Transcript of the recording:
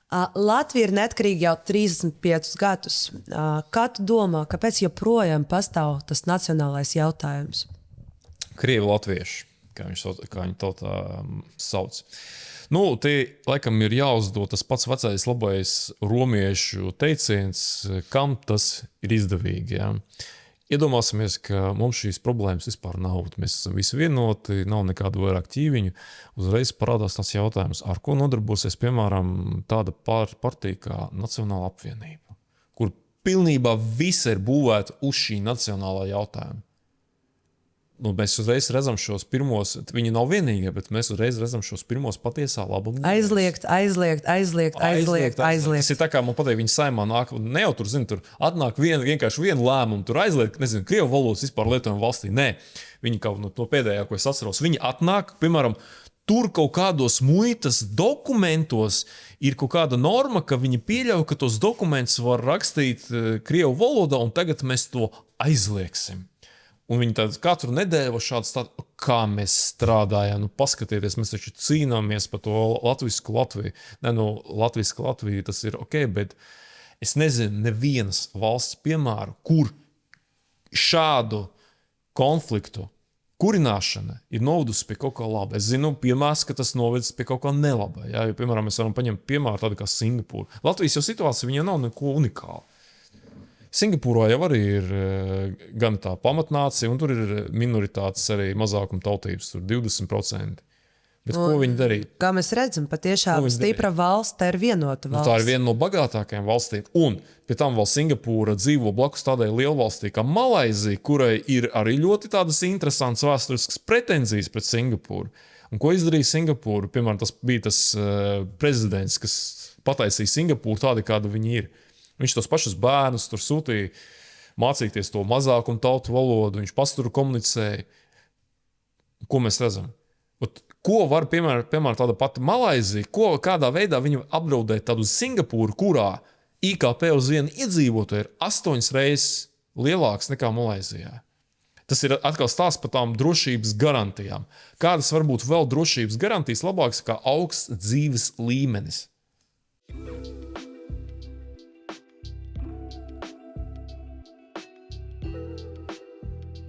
Latvija ir neatkarīga jau 35 gadus. Kā tu domā, kāpēc joprojām pastāv tas nacionālais jautājums? Krievi latvieši, kā viņi tautā sauc. Tie, laikam, ir jāuzdod tas pats vecais labais romiešu teiciens, kam tas ir izdevīgi. Ja? Iedomāsimies, ka mums šīs problēmas vispār nav. Mēs esam visi vienoti, nav nekādu vairāk ķīviņu. Uzreiz parādās tas jautājums, ar ko nodarbosies, piemēram, tāda partija kā Nacionāla apvienība, kur pilnībā visa ir būvēta uz šī nacionālā jautājuma. Mēs uzreiz redzam šos pirmos, viņi nav vienīgie, bet mēs uzreiz redzam šos pirmos patiesā labumu. Aizliegt. Tas ir tā kā man pateikt, viņi saimā nāk, ne jau tur, tur atnāk vienkārši vienu lēmumu, tur aizliegt, Krievu valodas vispār lietojumu valstī. Nē, viņi kaut no pēdējā, ko es atceros, viņi atnāk, piemēram, tur kaut kādos muitas dokumentos ir kaut kāda norma, ka viņi pieļauj, ka tos dokumentus var rakstīt Krievu valodā, un tagad mēs to aizliegsim. Un viņi katru nedēļu šādu stāstu, kā mēs strādājam. Paskatieties, mēs taču cīnāmies par to latvisku Latviju. Latvisku Latviju tas ir ok, bet es nezinu nevienas valsts piemēru, kur šādu konfliktu kurināšana ir novedusi pie kaut kā laba. Es zinu, piemērs, ka tas novedis pie kaut kā nelaba. Ja? Jo, piemēram, mēs varam paņemt piemēru tādu kā Singapūra. Latvijas jau situācija, viņa nav neko unikāla. Singapūrā jau arī ir gan tā pamatnācija, un tur ir minoritātes arī mazākuma tautības, tur 20%. Bet ko viņi darīja? Kā mēs redzam, patiešām stipra valsts, tā ir vienota valsts. Tā ir viena no bagātākajām valstīm, un pie tam vēl Singapūra dzīvo blakus tādai lielvalstī kā Malaizija, kurai ir arī ļoti tādas interesantas vēsturiskas pretenzijas pret Singapūru. Un ko izdarīja Singapūra? Piemēram, tas bija tas prezidents, kas pataisīja Singapūru tādi, kāda viņi ir. Viņš tos pašus bērnus tur sūtīja mācīties to mazākumu tautu valodu, viņš pats tur komunicēja. Ko mēs redzam? Ko var, piemēram, tāda pati Malaizija, kādā veidā viņi apdraudēt tādu Singapūru, kurā IKP uz vienu iedzīvotāju ir 8 reizes lielāks nekā Malaizijā. Tas ir atkal stāsts par tām drošības garantijām. Kādas var būt vēl drošības garantijas labākas kā augsts dzīves līmenis?